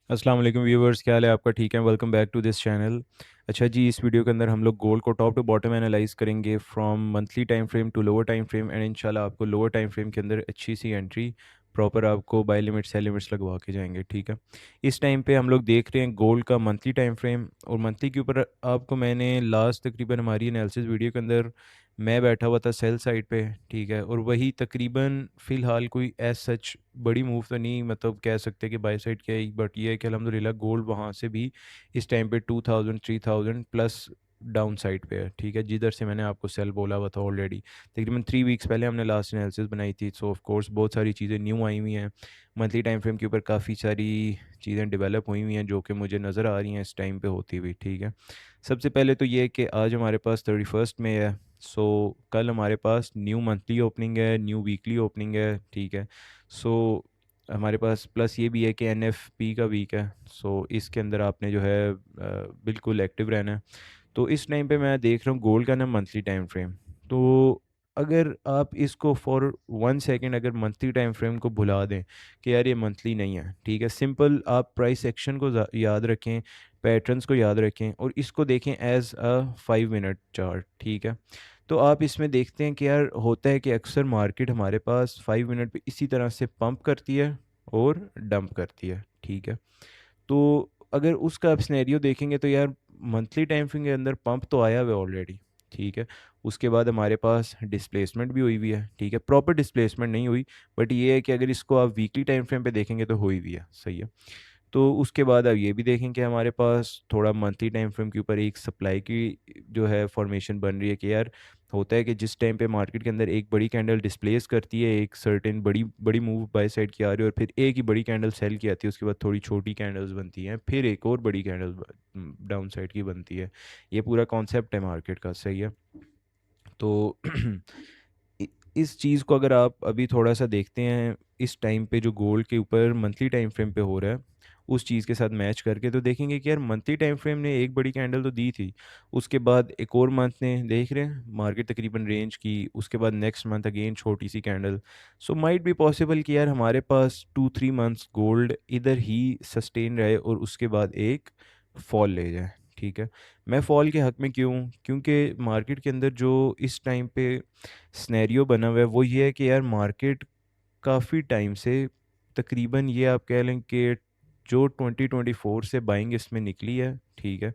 अस्सलाम वालेकुम व्यूवर्स, क्या हाल है आपका? ठीक है, welcome back to this channel. अच्छा जी, इस वीडियो के अंदर हम लोग गोल्ड को टॉप टू बॉटम एनालाइज करेंगे from monthly time frame to lower time frame, and इंशाल्लाह आपको लोअर टाइम फ्रेम के अंदर अच्छी सी एंट्री प्रॉपर आपको बाय लिमिट सेल लिमिट्स लगवा के जाएंगे। ठीक है, इस टाइम पे हम लोग देख रहे हैं गोल्ड का मंथली टाइम फ्रेम, और मंथली के ऊपर आपको मैंने लास्ट तकरीबन हमारी एनालिसिस वीडियो के अंदर मैं बैठा हुआ था सेल साइड पे। ठीक है, और वही तकरीबन फ़िलहाल कोई एज सच बड़ी मूव तो नहीं, मतलब कह सकते कि बाई साइड क्या है, बट ये है कि अल्हम्दुलिल्लाह गोल्ड वहाँ से भी इस टाइम पे 2000 3000 प्लस डाउन साइड पे है। ठीक है, जिधर से मैंने आपको सेल बोला हुआ था ऑलरेडी तकरीबन 3 वीक्स पहले हमने लास्ट एनालिसिस बनाई थी। सो ऑफ कोर्स बहुत सारी चीज़ें न्यू आई हुई हैं मंथली टाइम फ्रेम के ऊपर, काफ़ी सारी चीज़ें डेवलप हुई हुई हैं जो कि मुझे नज़र आ रही हैं इस टाइम पे होती हुई। ठीक है, सबसे पहले तो ये है कि आज हमारे पास 31 में है। सो कल हमारे पास न्यू मंथली ओपनिंग है, न्यू वीकली ओपनिंग है। ठीक है, सो हमारे पास प्लस ये भी है कि एनएफपी का वीक है। सो इसके अंदर आपने जो है बिल्कुल एक्टिव रहना है। तो इस टाइम पे मैं देख रहा हूँ गोल्ड का ना मंथली टाइम फ्रेम। तो अगर आप इसको फॉर 1 सेकेंड अगर मंथली टाइम फ्रेम को भुला दें कि यार ये मंथली नहीं है, ठीक है, सिंपल आप प्राइस एक्शन को याद रखें, पैटर्न्स को याद रखें, और इसको देखें एज अ 5 मिनट चार्ट। ठीक है, तो आप इसमें देखते हैं कि यार होता है कि अक्सर मार्केट हमारे पास 5 मिनट पे इसी तरह से पंप करती है और डंप करती है। ठीक है, तो अगर उसका आप सिनेरियो देखेंगे तो यार मंथली टाइम फ्रेम के अंदर पंप तो आया हुआ है ऑलरेडी। ठीक है, उसके बाद हमारे पास डिस्प्लेसमेंट भी हुई हुई है। ठीक है, प्रॉपर डिस्प्लेसमेंट नहीं हुई, बट ये है कि अगर इसको आप वीकली टाइम फ्रेम पे देखेंगे तो हुई हुई है। सही है, तो उसके बाद अब ये भी देखें कि हमारे पास थोड़ा मंथली टाइम फ्रेम के ऊपर एक सप्लाई की जो है फॉर्मेशन बन रही है कि यार होता है कि जिस टाइम पे मार्केट के अंदर एक बड़ी कैंडल डिस्प्लेस करती है, एक सर्टेन बड़ी बड़ी मूव बाय साइड की आ रही है, और फिर एक ही बड़ी कैंडल सेल की आती है, उसके बाद थोड़ी छोटी कैंडल्स बनती हैं, फिर एक और बड़ी कैंडल डाउन साइड की बनती है। ये पूरा कॉन्सेप्ट है मार्केट का। सही है, तो इ- इस चीज़ को अगर आप अभी थोड़ा सा देखते हैं इस टाइम पे जो गोल्ड के ऊपर मंथली टाइम फ्रेम पे हो रहा है उस चीज़ के साथ मैच करके, तो देखेंगे कि यार मंथली टाइम फ्रेम ने एक बड़ी कैंडल तो दी थी, उसके बाद एक और मंथ ने देख रहे हैं मार्केट तकरीबन रेंज की, उसके बाद नेक्स्ट मंथ अगेन छोटी सी candle. So might be possible कि यार हमारे पास 2 3 मंथ्स गोल्ड इधर ही सस्टेन रहे और उसके बाद एक फॉल ले जाए। ठीक है, मैं फॉल के हक में क्यों हूँ? क्योंकि मार्केट के अंदर जो इस टाइम पे स्नैरियो बना हुआ है वो ये है कि यार मार्केट काफ़ी टाइम से, तकरीबन ये आप कह लें कि जो 2024 से बाइंग इसमें निकली है। ठीक है,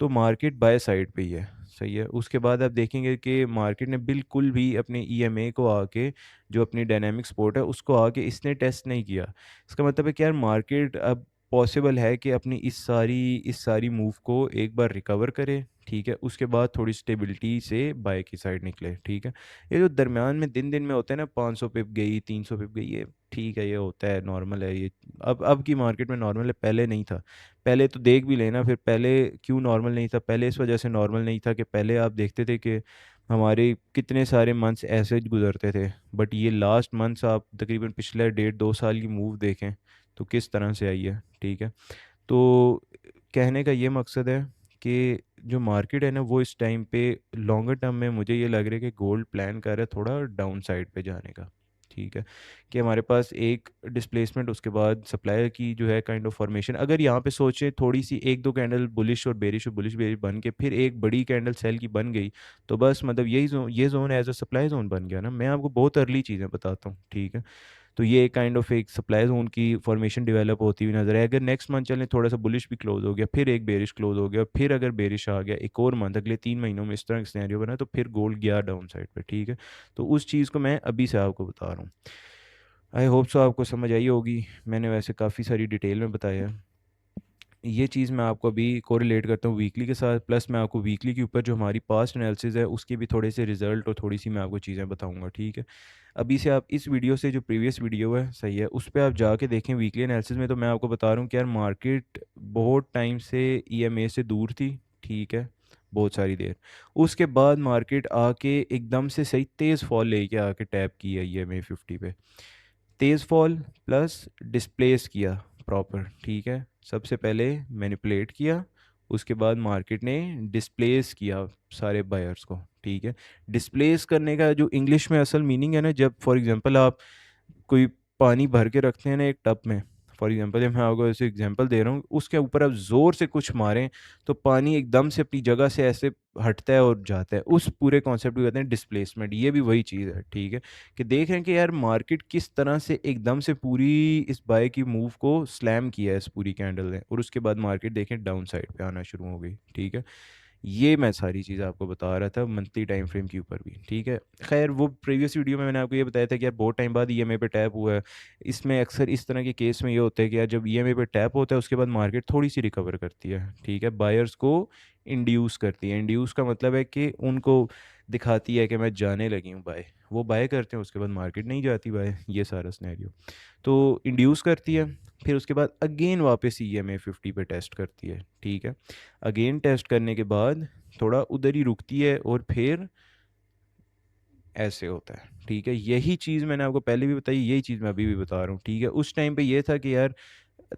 तो मार्केट बाय साइड पे ही है। सही है, उसके बाद आप देखेंगे कि मार्केट ने बिल्कुल भी अपने ईएमए को आके, जो अपनी डायनामिक सपोर्ट है उसको आके इसने टेस्ट नहीं किया। इसका मतलब है कि यार मार्केट अब पॉसिबल है कि अपनी इस सारी मूव को एक बार रिकवर करे। ठीक है, उसके बाद थोड़ी स्टेबिलिटी से बाय की साइड निकले। ठीक है, ये जो दरमियान में दिन दिन में होता है ना, 500 पिप गई 300 पिप गई, ये ठीक है, ये होता है, नॉर्मल है ये। अब की मार्केट में नॉर्मल है, पहले नहीं था। पहले तो देख भी लेना, फिर पहले क्यों नॉर्मल नहीं था? पहले इस वजह से नॉर्मल नहीं था कि पहले आप देखते थे कि हमारे कितने सारे मंथ्स ऐसे ही गुजरते थे, बट ये लास्ट मंथ्स आप तकरीबन पिछले 1.5 2 साल की मूव देखें तो किस तरह से आई है। ठीक है, तो कहने का ये मकसद है कि जो मार्केट है ना वो इस टाइम पे लॉन्गर टर्म में मुझे ये लग रहा है कि गोल्ड प्लान कर रहा है थोड़ा डाउन साइड पे जाने का। ठीक है, कि हमारे पास एक डिस्प्लेसमेंट, उसके बाद सप्लाई की जो है काइंड ऑफ फॉर्मेशन, अगर यहाँ पे सोचे थोड़ी सी एक दो कैंडल बुलिश और बुलिश बेरिश बन के फिर एक बड़ी कैंडल सेल की बन गई, तो बस मतलब यही जोन, ये zone as a supply zone बन गया ना। मैं आपको बहुत अर्ली चीज़ें बताता हूँ। ठीक है, तो ये काइंड ऑफ एक सप्लाई जोन की फॉर्मेशन डेवलप होती हुई नजर है। अगर नेक्स्ट मंथ चलें थोड़ा सा बुलिश भी क्लोज हो गया, फिर एक बेरिश क्लोज हो गया, फिर अगर बेरिश आ गया एक और मंथ अगले 3 महीनों में, इस तरह का सिनेरियो बना, तो फिर गोल्ड गया डाउन साइड पे। ठीक है, तो उस चीज़ को मैं अभी से आपको बता रहा हूँ। आई होप सो आपको समझ आई होगी। मैंने वैसे काफ़ी सारी डिटेल में बताया है। ये चीज़ मैं आपको अभी कोरिलेट करता हूँ वीकली के साथ, प्लस मैं आपको वीकली के ऊपर जो हमारी पास्ट एनालिसिस है उसके भी थोड़े से रिजल्ट और थोड़ी सी मैं आपको चीज़ें बताऊंगा। ठीक है, अभी से आप इस वीडियो से जो प्रीवियस वीडियो है, सही है, उस पर आप जाके देखें वीकली एनालिसिस में, तो मैं आपको बता रहा हूँ कि यार मार्केट बहुत टाइम से ईएमए से दूर थी। ठीक है, बहुत सारी देर, उसके बाद मार्केट आके एकदम से सही तेज़ फॉल लेके आके टैप की है ईएमए 50 पे, तेज़ फॉल प्लस डिस्प्लेस किया प्रॉपर। ठीक है, सबसे पहले मैनिपुलेट किया, उसके बाद मार्केट ने डिस्प्लेस किया सारे बायर्स को। ठीक है, डिस्प्लेस करने का जो इंग्लिश में असल मीनिंग है ना, जब फॉर एग्जांपल आप कोई पानी भर के रखते हैं ना एक टब में, फॉर एग्जांपल मैं आपको ऐसे एग्जांपल दे रहा हूँ, उसके ऊपर आप ज़ोर से कुछ मारें तो पानी एकदम से अपनी जगह से ऐसे हटता है और जाता है, उस पूरे कॉन्सेप्ट को कहते हैं डिस्प्लेसमेंट। ये भी वही चीज़ है, ठीक है, कि देख रहे हैं कि यार मार्केट किस तरह से एकदम से पूरी इस बाय की मूव को स्लैम किया है इस पूरी कैंडल ने, और उसके बाद मार्केट देखें डाउन साइड पे आना शुरू हो गई, ठीक है। ये मैं सारी चीज़ आपको बता रहा था मंथली टाइम फ्रेम के ऊपर भी, ठीक है। खैर वो प्रीवियस वीडियो में मैंने आपको ये बताया था कि यार बहुत टाइम बाद ईएमआई पे टैप हुआ है। इसमें अक्सर इस तरह के केस में ये होता है कि यार जब ईएमआई पे टैप होता है उसके बाद मार्केट थोड़ी सी रिकवर करती है, ठीक है, बायर्स को इंड्यूस करती है। इंड्यूस का मतलब है कि उनको दिखाती है कि मैं जाने लगी हूँ बाय, वो बाय करते हैं, उसके बाद मार्केट नहीं जाती बाय, ये सारा सिनेरियो। तो इंड्यूस करती है, फिर उसके बाद अगेन वापस ईएमआई 50 पे टेस्ट करती है, ठीक है। अगेन टेस्ट करने के बाद थोड़ा उधर ही रुकती है और फिर ऐसे होता है, ठीक है। यही चीज़ मैंने आपको पहले भी बताई, यही चीज़ मैं अभी भी बता रहा हूँ, ठीक है। उस टाइम पे ये था कि यार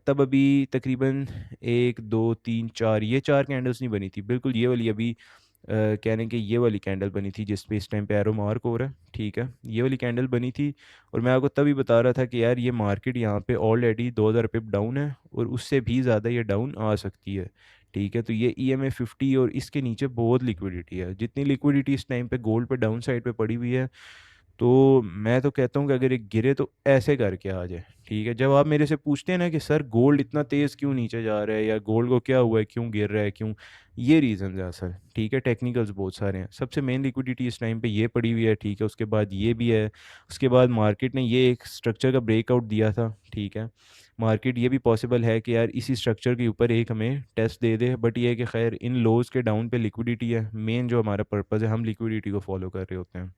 तब अभी तकरीबन एक दो तीन चार, ये चार कैंडल्स नहीं बनी थी बिल्कुल, ये वाली अभी कह रहे हैं कि ये वाली कैंडल बनी थी जिस पे इस टाइम पे एरो मार्क हो रहा है, ठीक है, ये वाली कैंडल बनी थी। और मैं आपको तभी बता रहा था कि यार ये मार्केट यहाँ पे ऑलरेडी 2000 पिप डाउन है और उससे भी ज़्यादा ये डाउन आ सकती है, ठीक है। तो ये EMA 50 और इसके नीचे बहुत लिक्विडिटी है, जितनी लिक्विडिटी इस टाइम पे गोल्ड पे डाउन साइड पे पड़ी हुई है, तो मैं तो कहता हूँ कि अगर एक गिरे तो ऐसे करके आ जाए, ठीक है। जब आप मेरे से पूछते हैं ना कि सर गोल्ड इतना तेज़ क्यों नीचे जा रहा है या गोल्ड को क्या हुआ है, क्यों गिर रहा है, क्यों, ये रीज़न है असल, ठीक है। टेक्निकल्स बहुत सारे हैं, सबसे मेन लिक्विडिटी इस टाइम पे ये पड़ी हुई है, ठीक है। उसके बाद ये भी है, उसके बाद मार्केट ने ये एक स्ट्रक्चर का ब्रेकआउट दिया था, ठीक है। मार्केट ये भी पॉसिबल है कि यार इसी स्ट्रक्चर के ऊपर एक हमें टेस्ट दे दे, बट ये है कि खैर इन लोज के डाउन पे लिक्विडिटी है, मेन जो हमारा पर्पज़ है, हम लिक्विडिटी को फॉलो कर रहे होते हैं।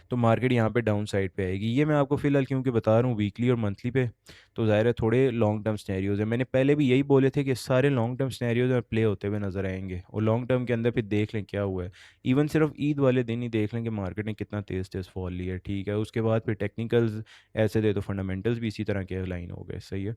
तो मार्केट यहाँ पे डाउन साइड पे आएगी, ये मैं आपको फिलहाल क्योंकि बता रहा हूँ वीकली और मंथली पे, तो ज़ाहिर है थोड़े लॉन्ग टर्म स्नैरियोज है। मैंने पहले भी यही बोले थे कि सारे लॉन्ग टर्म स्नैरियोज में प्ले होते हुए नजर आएंगे, और लॉन्ग टर्म के अंदर फिर देख लें क्या हुआ है। इवन सिर्फ ईद वाले दिन ही देख लें कि मार्केट ने कितना तेज़ तेज़ फॉल लिया है, ठीक है। उसके बाद फिर टेक्निकल्स ऐसे दे तो फंडामेंटल्स भी इसी तरह के लाइन हो गए, सही है।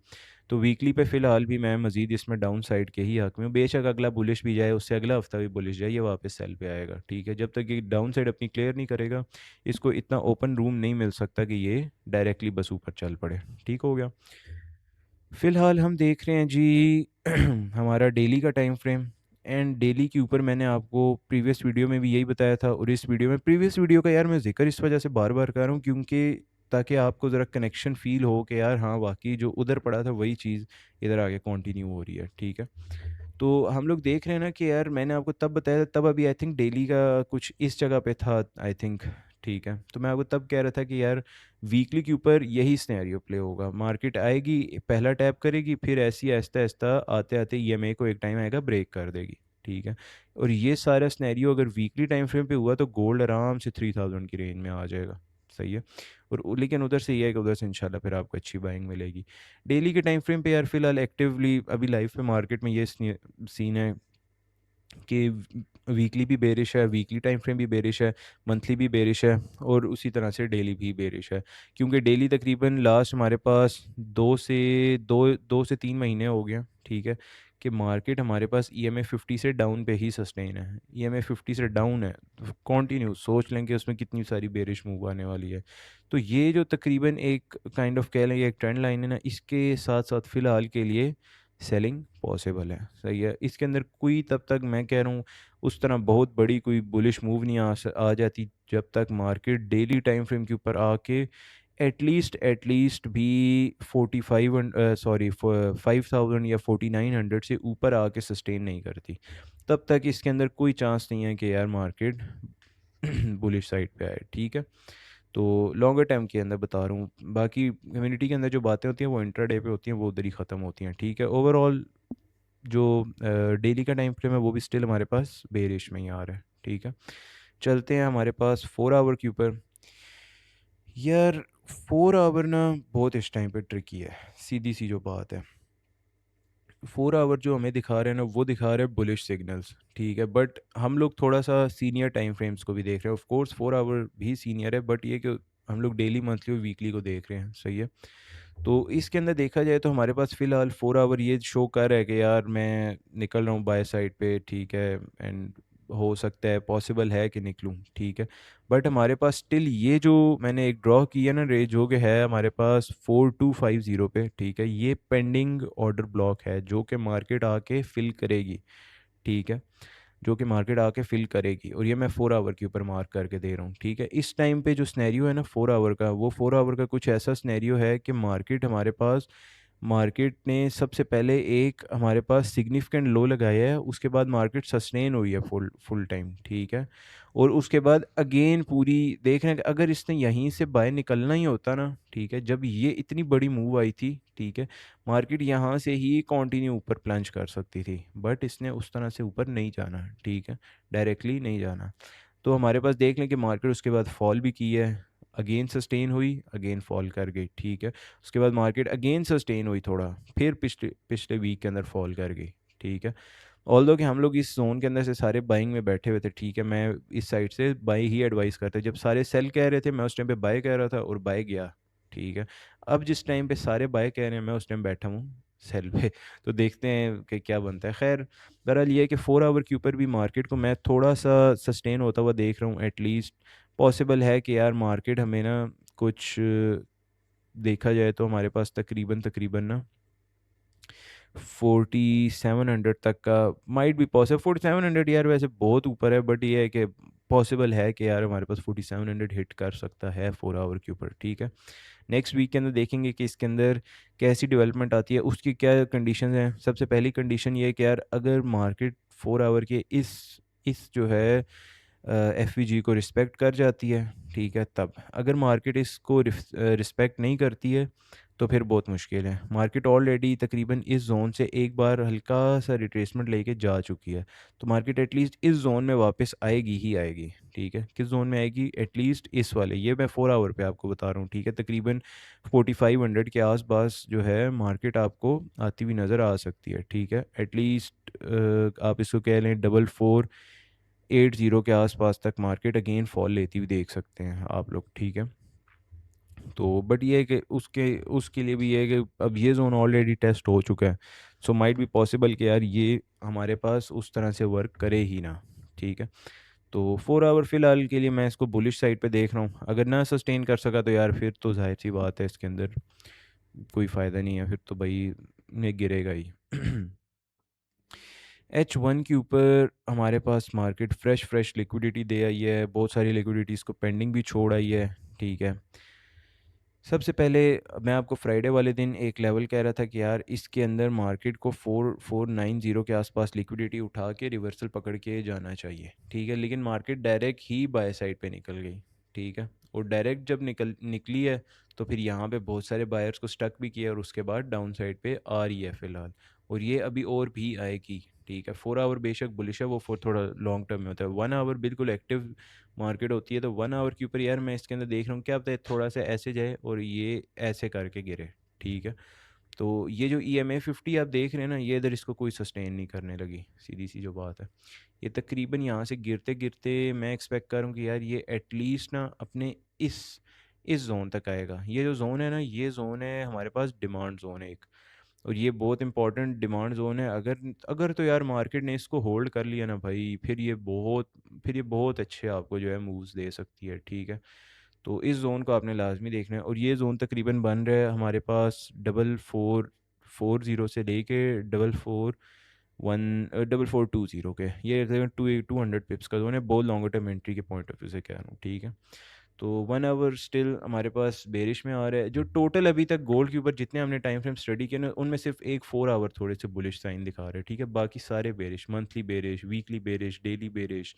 तो वीकली पे फ़िलहाल भी मैं मज़ीद इसमें डाउन साइड के ही हक में हूँ, बेशक अगला बुलिश भी जाए, उससे अगला हफ्ता भी बुलिश जाए, ये वापस सेल पे आएगा, ठीक है। जब तक ये डाउन साइड अपनी क्लियर नहीं करेगा, इसको इतना ओपन रूम नहीं मिल सकता कि ये डायरेक्टली बस ऊपर चल पड़े, ठीक हो गया। फिलहाल हम देख रहे हैं जी हमारा डेली का टाइम फ्रेम, एंड डेली के ऊपर मैंने आपको प्रीवियस वीडियो में भी यही बताया था, और इस वीडियो में, प्रीवियस वीडियो का यार मैं जिक्र इस वजह से बार बार कर रहा हूँ क्योंकि ताकि आपको ज़रा कनेक्शन फील हो कि यार हाँ वाकई जो उधर पड़ा था वही चीज़ इधर आगे कंटिन्यू हो रही है, ठीक है। तो हम लोग देख रहे हैं ना कि यार मैंने आपको तब बताया था, तब अभी आई थिंक डेली का कुछ इस जगह पे था आई थिंक, ठीक है। तो मैं आपको तब कह रहा था कि यार वीकली के ऊपर यही सिनेरियो प्ले होगा, मार्केट आएगी, पहला टैप करेगी, फिर ऐसी आहिस्ता आहिस्ता आते आते EMA को एक टाइम आएगा ब्रेक कर देगी, ठीक है। और ये सारा सिनेरियो अगर वीकली टाइम फ्रेम पे हुआ तो गोल्ड आराम से 3000 की रेंज में आ जाएगा, सही है। और लेकिन उधर से ये है कि उधर से इंशाल्लाह फिर आपको अच्छी बाइंग मिलेगी। डेली के टाइम फ्रेम पे यार फिलहाल एक्टिवली अभी लाइव पे मार्केट में ये सीन है कि वीकली भी बेरिश है, वीकली टाइम फ्रेम भी बेरिश है, मंथली भी बेरिश है, और उसी तरह से डेली भी बेरिश है। क्योंकि डेली तकरीबन लास्ट हमारे पास 2 से 3 महीने हो गए हैं, ठीक है, कि मार्केट हमारे पास EMA 50 से डाउन पे ही सस्टेन है। EMA 50 से डाउन है तो कंटिन्यू सोच लें कि उसमें कितनी सारी बेरिश मूव आने वाली है। तो ये जो तकरीबन एक काइंड ऑफ कह लें एक ट्रेंड लाइन है ना, इसके साथ साथ फ़िलहाल के लिए सेलिंग पॉसिबल है, सही है। इसके अंदर कोई तब तक मैं कह रहा हूँ उस तरह बहुत बड़ी कोई बुलिश मूव नहीं आ जाती जब तक मार्केट डेली टाइम फ्रेम के ऊपर आके एटलीस्ट भी 45 सॉरी 5000 या 4900 से ऊपर आके सस्टेन नहीं करती, तब तक इसके अंदर कोई चांस नहीं है कि यार मार्केट बुलिश साइड पे आए, ठीक है। तो लॉन्गर टाइम के अंदर बता रहा हूँ, बाकी कम्युनिटी के अंदर जो बातें होती हैं वो इंट्राडे पे होती हैं, वो उधर ही ख़त्म होती हैं, ठीक है। ओवरऑल जो डेली का टाइम फ्रेम है वो भी स्टिल हमारे पास बेरिश में ही आ रहा है, ठीक है। चलते हैं हमारे पास 4 आवर के ऊपर। यार 4 आवर ना बहुत इस टाइम पे ट्रिकी है, सीधी सी जो बात है। 4 आवर जो हमें दिखा रहे हैं ना वो दिखा रहे हैं बुलिश सिग्नल्स, ठीक है, बट हम लोग थोड़ा सा सीनियर टाइम फ्रेम्स को भी देख रहे हैं। ऑफ कोर्स 4 आवर भी सीनियर है, बट ये कि हम लोग डेली मंथली और वीकली को देख रहे हैं, सही है। तो इसके अंदर देखा जाए तो हमारे पास फ़िलहाल 4 आवर ये शो कर रहा है कि यार मैं निकल रहा हूँ बाय साइड पे, ठीक है, एंड हो सकता है, पॉसिबल है कि निकलूं, ठीक है। बट हमारे पास स्टिल ये जो मैंने एक ड्रॉ किया ना रेंज, जो कि है हमारे पास 4250 पे, ठीक है, ये पेंडिंग ऑर्डर ब्लॉक है जो कि मार्केट आके फिल करेगी, ठीक है, जो कि मार्केट आके फिल करेगी। और ये मैं 4 आवर के ऊपर मार्क करके दे रहा हूँ, ठीक है। इस टाइम पे जो स्नैरियो है ना 4 आवर का, वो 4 आवर का कुछ ऐसा स्नैरियो है कि मार्केट हमारे पास, मार्केट ने सबसे पहले एक हमारे पास सिग्निफिकेंट लो लगाया है, उसके बाद मार्केट सस्टेन हुई है फुल फुल टाइम, ठीक है। और उसके बाद अगेन पूरी देख रहे हैं कि अगर इसने यहीं से बाय निकलना ही होता ना, ठीक है, जब ये इतनी बड़ी मूव आई थी, ठीक है, मार्केट यहाँ से ही कंटिन्यू ऊपर प्लंज कर सकती थी, बट इसने उस तरह से ऊपर नहीं जाना, ठीक है, डायरेक्टली नहीं जाना। तो हमारे पास देख लें कि मार्केट उसके बाद फॉल भी की है, अगेन सस्टेन हुई, अगेन फॉल कर गई, ठीक है। उसके बाद मार्केट अगेन सस्टेन हुई थोड़ा, फिर पिछले पिछले वीक के अंदर फॉल कर गई, ठीक है। ऑल्दो कि हम लोग इस जोन के अंदर से सारे बाइंग में बैठे हुए थे, ठीक है, मैं इस साइड से बाई ही एडवाइस करता, जब सारे सेल कह रहे थे मैं उस टाइम पे बाय कह रहा था और बाय गया, ठीक है। अब जिस टाइम पे सारे बाय कह रहे हैं मैं उस टाइम बैठा हूँ सेल पे। तो देखते हैं कि क्या बनता है। खैर, बहरहाल ये है कि 4 आवर के ऊपर भी मार्केट को मैं थोड़ा सा सस्टेन होता हुआ देख रहा हूँ एटलीस्ट। पॉसिबल है कि यार मार्केट हमें ना कुछ देखा जाए तो हमारे पास तकरीबन तकरीबन ना 4700 तक का माइट बी पॉसिबल। 4700 यार वैसे बहुत ऊपर है, बट ये है कि पॉसिबल है कि यार हमारे पास 4700 हिट कर सकता है 4 आवर के ऊपर, ठीक है। नेक्स्ट वीक के अंदर देखेंगे कि इसके अंदर कैसी डेवलपमेंट आती है, उसकी क्या कंडीशन है। सबसे पहली कंडीशन ये है कि यार अगर मार्केट 4 आवर के इस जो है एफ को रिस्पेक्ट कर जाती है, ठीक है, तब अगर मार्केट इसको रिस्पेक्ट नहीं करती है तो फिर बहुत मुश्किल है। मार्केट ऑलरेडी तकरीबन इस जोन से एक बार हल्का सा रिट्रेसमेंट लेके जा चुकी है, तो मार्केट एटलीस्ट इस जोन में वापस आएगी ही आएगी, ठीक है। किस जोन में आएगी? एटलीस्ट इस वाले, ये मैं 4 आवर पे आपको बता रहा हूँ, ठीक है। तकरीबन 4500 के आसपास जो है मार्केट आपको आती हुई नज़र आ सकती है, ठीक है। एटलीस्ट आप इसको कह लें 4480 के आसपास तक मार्केट अगेन फॉल लेती हुई देख सकते हैं आप लोग, ठीक है। तो बट ये है कि उसके उसके लिए भी ये है कि अब ये जोन ऑलरेडी टेस्ट हो चुका है, सो माइट बी पॉसिबल कि यार ये हमारे पास उस तरह से वर्क करे ही ना, ठीक है। तो 4 आवर फिलहाल के लिए मैं इसको बुलिश साइड पे देख रहा हूँ। अगर ना सस्टेन कर सका तो यार फिर तो जाहिर सी बात है इसके अंदर कोई फ़ायदा नहीं है, फिर तो भाई ये गिरेगा ही। H1 के ऊपर हमारे पास मार्केट फ्रेश फ्रेश लिक्विडिटी दे आई है, बहुत सारी लिक्विडिटीज़ को पेंडिंग भी छोड़ आई है, ठीक है। सबसे पहले मैं आपको फ्राइडे वाले दिन एक लेवल कह रहा था कि यार इसके अंदर मार्केट को 4490 के आसपास लिक्विडिटी उठा के रिवर्सल पकड़ के जाना चाहिए, ठीक है। लेकिन market direct he by side पे निकल गई, ठीक है। और डायरेक्ट जब निकली है तो फिर यहाँ पे बहुत सारे बायर्स को स्टक भी किया और उसके बाद डाउन साइड पे आ रही है फ़िलहाल, और ये अभी और भी आएगी, ठीक है। 4 आवर बेशक बुलिश है, वो फॉर थोड़ा लॉन्ग टर्म में होता है। 1 आवर बिल्कुल एक्टिव मार्केट होती है, तो 1 आवर के ऊपर यार मैं इसके अंदर देख रहा हूँ क्या पता है थोड़ा सा ऐसे जाए और ये ऐसे करके गिरे, ठीक है। तो ये जो EMA 50 आप देख रहे हैं ना, ये इधर इसको कोई सस्टेन नहीं करने लगी, सीधी सी जो बात है। ये तकरीबन यहाँ से गिरते गिरते मैं एक्सपेक्ट करूँ कि यार ये एटलीस्ट ना अपने इस जोन तक आएगा। ये जो जोन है ना, ये जोन है हमारे पास डिमांड जोन है एक, और ये बहुत इंपॉर्टेंट डिमांड जोन है। अगर अगर तो यार मार्केट ने इसको होल्ड कर लिया ना भाई, फिर ये बहुत अच्छे आपको जो है मूव्स दे सकती है, ठीक है। तो इस जोन को आपने लाजमी देखना है, और ये जोन तकरीबन बन रहा है हमारे पास 4440 से लेके 4420 के, ये तकरीबन 200 पिप्स का जोन है, बहुत लॉन्गर टर्म एंट्री के पॉइंट ऑफ व्यू से कह रहा हूँ, ठीक है। तो 1 आवर स्टिल हमारे पास बेरिश में आ रहा है। जो टोटल अभी तक गोल्ड के ऊपर जितने हमने टाइम फ्रेम स्टडी किए ना, उनमें सिर्फ एक 4 आवर थोड़े से बुलिश साइन दिखा रहे हैं, ठीक है। बाकी सारे bearish, monthly bearish, weekly bearish, daily bearish,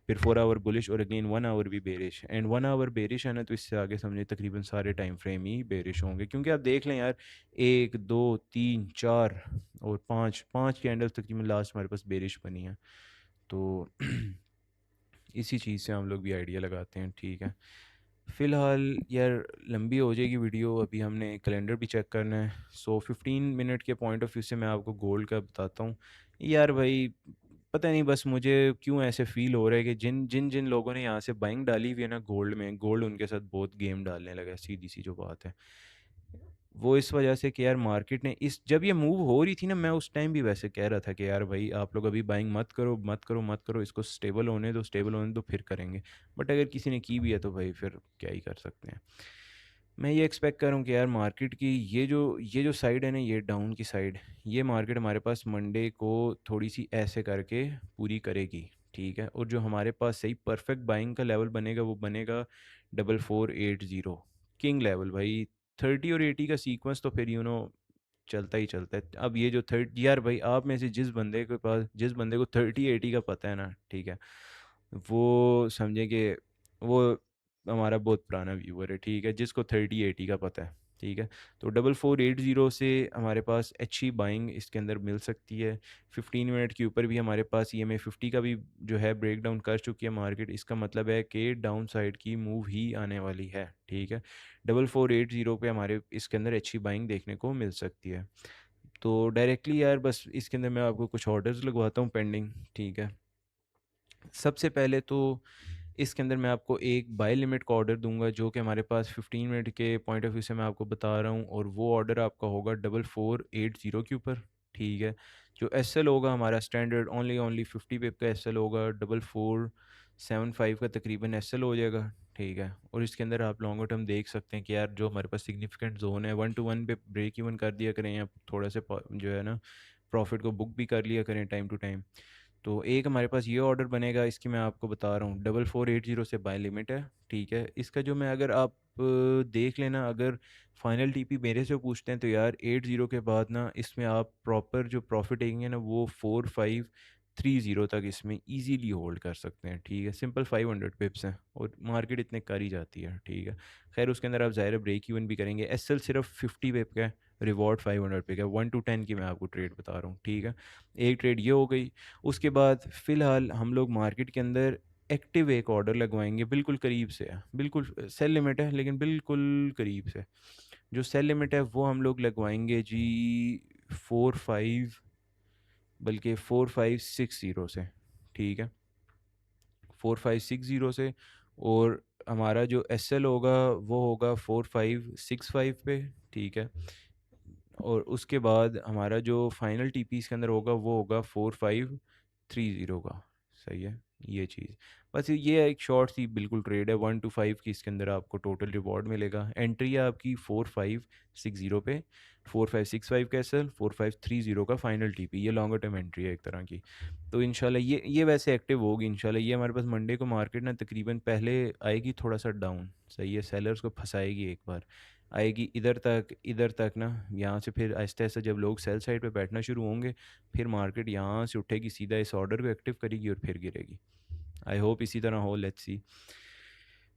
फिर 4 आवर बुलिश, और अगेन 1 आवर भी बेरिश। एंड 1 आवर बेरिश है ना, तो इससे आगे समझे तकरीबन सारे टाइम फ्रेम ही बेरिश होंगे, क्योंकि आप देख लें यार, 1 2 3 4 और 5 कैंडल्स तकरीबन लास्ट हमारे पास बेरिश बनी है। तो इसी चीज़ से हम लोग भी आइडिया लगाते हैं, ठीक है। फ़िलहाल यार लंबी हो जाएगी वीडियो, अभी हमने कैलेंडर भी चेक करना है। सो 15 मिनट के पॉइंट ऑफ व्यू से मैं आपको गोल्ड का बताता हूँ। यार भाई पता नहीं, बस मुझे क्यों ऐसे फील हो रहा है कि जिन जिन जिन लोगों ने यहाँ से बाइंग डाली हुई है ना गोल्ड में, गोल्ड उनके साथ बहुत गेम डालने लगा है, सीधी सी जो बात है। वो इस वजह से कि यार मार्केट ने इस जब ये मूव हो रही थी ना, मैं उस टाइम भी वैसे कह रहा था कि यार भाई आप लोग अभी बाइंग मत करो, मत करो, मत करो, इसको स्टेबल होने दो, स्टेबल होने दो, फिर करेंगे। बट अगर किसी ने की भी है तो भाई फिर क्या ही कर सकते हैं। मैं ये एक्सपेक्ट कर रहा हूँ कि यार मार्केट की ये जो साइड है ना, ये डाउन की साइड, ये मार्केट हमारे पास मंडे को थोड़ी सी ऐसे करके पूरी करेगी। ठीक है, और जो हमारे पास सही परफेक्ट बाइंग का लेवल बनेगा वो बनेगा 4480 किंग लेवल भाई। 30 और 80 का सीक्वेंस तो फिर चलता ही चलता है। अब ये जो 30 यार भाई, आप में से जिस बंदे को 30 80 का पता है ना, ठीक है, वो समझे कि वो हमारा बहुत पुराना व्यूअर है। ठीक है, जिसको 30 80 का पता है। ठीक है, तो 4480 से हमारे पास अच्छी बाइंग इसके अंदर मिल सकती है। 15 मिनट के ऊपर भी हमारे पास EMA 50 का भी जो है ब्रेक डाउन कर चुकी है मार्केट। इसका मतलब है कि डाउन साइड की मूव ही आने वाली है। ठीक है, 4480 पे हमारे इसके अंदर अच्छी बाइंग देखने को मिल सकती है। तो डायरेक्टली यार बस इसके अंदर मैं आपको कुछ ऑर्डर्स लगवाता हूँ पेंडिंग। ठीक है, सबसे पहले तो इसके अंदर मैं आपको एक बाय लिमिट का ऑर्डर दूंगा जो कि हमारे पास 15 मिनट के पॉइंट ऑफ व्यू से मैं आपको बता रहा हूँ, और वो ऑर्डर आपका होगा 4480 के ऊपर। ठीक है, जो SL होगा हमारा स्टैंडर्ड ओनली ओनली 50 पिप का SL होगा, 4475 का तकरीबन SL हो जाएगा। ठीक है, और इसके अंदर आप लॉन्गर टर्म देख सकते हैं कि यार जो हमारे पास सिग्निफिकेंट जोन है 1 to 1 पे ब्रेक इवन कर दिया करें, या थोड़ा से जो है ना प्रॉफिट को बुक भी कर लिया करें टाइम टू टाइम। तो एक हमारे पास ये ऑर्डर बनेगा, इसकी मैं आपको बता रहा हूँ 4480 से बाय लिमिट है। ठीक है, इसका जो मैं अगर आप देख लेना, अगर फाइनल TP मेरे से पूछते हैं तो यार 80 के बाद ना इसमें आप प्रॉपर जो प्रॉफिट देंगे ना वो 4530 तक इसमें इजीली होल्ड कर सकते हैं। ठीक है, सिंपल 500 पिप्स हैं और मार्केट इतने कर ही जाती है। ठीक है, खैर उसके अंदर आप ज़ाहिर ब्रेक इवन भी करेंगे। SL सिर्फ 50 पिप का है, रिवॉर्ड 500 पे का, 1 to 10 की मैं आपको ट्रेड बता रहा हूँ। ठीक है, एक ट्रेड ये हो गई। उसके बाद फ़िलहाल हम लोग मार्केट के अंदर एक्टिव एक ऑर्डर लगवाएंगे, बिल्कुल करीब से है, बिल्कुल सेल लिमिट है लेकिन बिल्कुल करीब से। जो सेल लिमिट है वो हम लोग लगवाएंगे जी 45, बल्कि 4560 से। ठीक है, 4560 से। और हमारा जो SL होगा वो होगा 4565 पे। ठीक है, और उसके बाद हमारा जो फाइनल TP इसके अंदर होगा वो होगा 4530 का। सही है, ये चीज़ बस ये एक शॉर्ट सी बिल्कुल ट्रेड है 1 to 5 की। इसके अंदर आपको टोटल रिवॉर्ड मिलेगा। एंट्री है आपकी 4560 पे, 4565 का SL, 4530 का फाइनल TP। ये लॉन्गर टर्म एंट्री है एक तरह की। तो इंशाल्लाह ये वैसे एक्टिव होगी इंशाल्लाह। ये हमारे पास मंडे को मार्केट ना तकरीबन पहले आएगी थोड़ा सा डाउन, सही है, सेलर्स को फंसाएगी एक बार, आएगी इधर तक ना, यहाँ से फिर आहिस्ता आहिस्ता जब लोग सेल साइड पे बैठना शुरू होंगे, फिर मार्केट यहाँ से उठेगी सीधा इस ऑर्डर को एक्टिव करेगी और फिर गिरेगी। आई होप इसी तरह हो, लेट्स सी।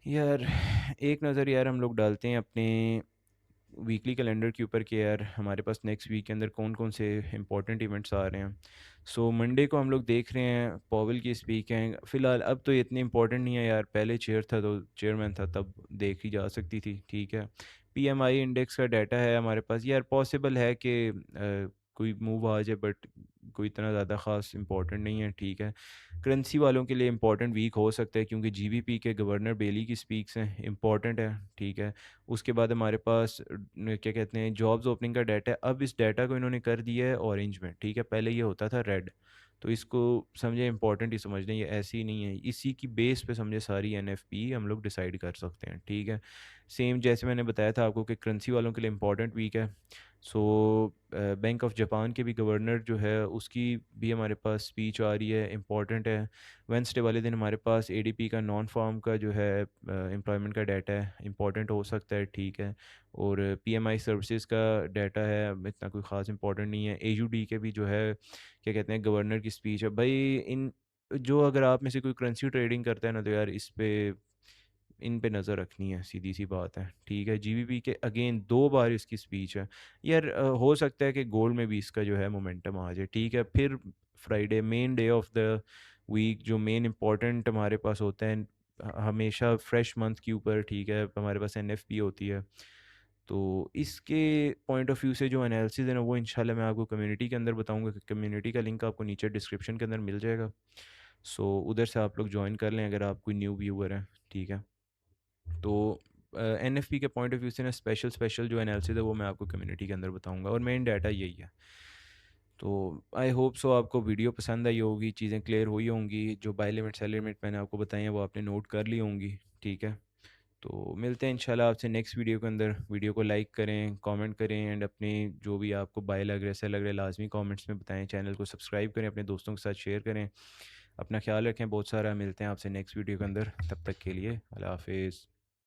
यार एक नज़र यार हम लोग डालते हैं अपने वीकली कैलेंडर के ऊपर कि यार हमारे पास नेक्स्ट वीक के अंदर कौन कौन से इंपॉर्टेंट इवेंट्स आ रहे हैं। सो मंडे को हम लोग देख रहे हैं पॉवेल की स्पीक है। फ़िलहाल अब तो ये इतनी इंपॉर्टेंट नहीं है यार, पहले चेयरमैन था तब देखी जा सकती थी। ठीक है, PMI इंडेक्स का डाटा है हमारे पास। यार पॉसिबल है कि कोई मूव आ जाए, बट कोई इतना ज़्यादा ख़ास इंपॉर्टेंट नहीं है। ठीक है, करेंसी वालों के लिए इंपॉर्टेंट वीक हो सकता है क्योंकि GBP के गवर्नर बेली की स्पीक्स हैं, इंपॉर्टेंट है। ठीक है, उसके बाद हमारे पास क्या कहते हैं जॉब्स ओपनिंग का डाटा है। अब इस डाटा को इन्होंने कर दिया है ऑरेंज में। ठीक है, पहले ये होता था रेड। तो इसको समझे इंपॉर्टेंट ही समझ लें, ये ऐसी ही नहीं है, इसी की बेस पे समझे सारी NFP हम लोग डिसाइड कर सकते हैं। ठीक है, सेम जैसे मैंने बताया था आपको कि करेंसी वालों के लिए इंपॉर्टेंट वीक है। सो बैंक ऑफ जापान के भी गवर्नर जो है उसकी भी हमारे पास स्पीच आ रही है, इंपॉर्टेंट है। वेंसडे वाले दिन हमारे पास ADP का नॉन फार्म का जो है एम्प्लॉयमेंट का डाटा है, इंपॉर्टेंट हो सकता है। ठीक है, और PMI सर्विसेज का डाटा है, इतना कोई ख़ास इंपॉर्टेंट नहीं है। AUD के भी जो है क्या कहते हैं गवर्नर की स्पीच है भाई। इन जो अगर आप में से कोई करेंसी ट्रेडिंग करता है ना तो यार इन पे नज़र रखनी है, सीधी सी बात है। ठीक है, GBP के अगेन 2 बार इसकी स्पीच है। यार हो सकता है कि गोल्ड में भी इसका जो है मोमेंटम आ जाए। ठीक है, फिर Friday main day of the week जो मेन इंपॉर्टेंट हमारे पास होता है हमेशा फ्रेश मंथ के ऊपर। ठीक है, हमारे पास NFP होती है। तो इसके पॉइंट ऑफ व्यू से जो एनालिसिस है ना वो इंशाल्लाह मैं आपको कम्युनिटी के अंदर बताऊंगा। कम्युनिटी का लिंक आपको नीचे डिस्क्रिप्शन के अंदर मिल जाएगा। सो उधर से आप लोग ज्वाइन कर लें अगर आप कोई न्यू व्यूअर हैं। ठीक है, तो एनएफपी के पॉइंट ऑफ व्यू से ना स्पेशल स्पेशल जो एनालिसिस है वो मैं आपको कम्युनिटी के अंदर बताऊंगा, और मेन डाटा यही है। तो आई होप सो आपको वीडियो पसंद आई होगी, चीज़ें क्लियर हुई होंगी, जो बाय लिमिट सेल लिमिट मैंने आपको बताई हैं वो आपने नोट कर ली होंगी। ठीक है, तो मिलते हैं इंशाल्लाह आपसे नेक्स्ट वीडियो के अंदर। वीडियो को लाइक करें, कमेंट करें, एंड अपने जो भी आपको बाय लग रहा है सेल लग रहा है लाजमी कमेंट्स में बताएं। चैनल को सब्सक्राइब करें, अपने दोस्तों के साथ शेयर करें। अपना ख्याल रखें बहुत सारा। मिलते हैं आपसे नेक्स्ट वीडियो के अंदर, तब तक के लिए अल्लाह हाफिज़।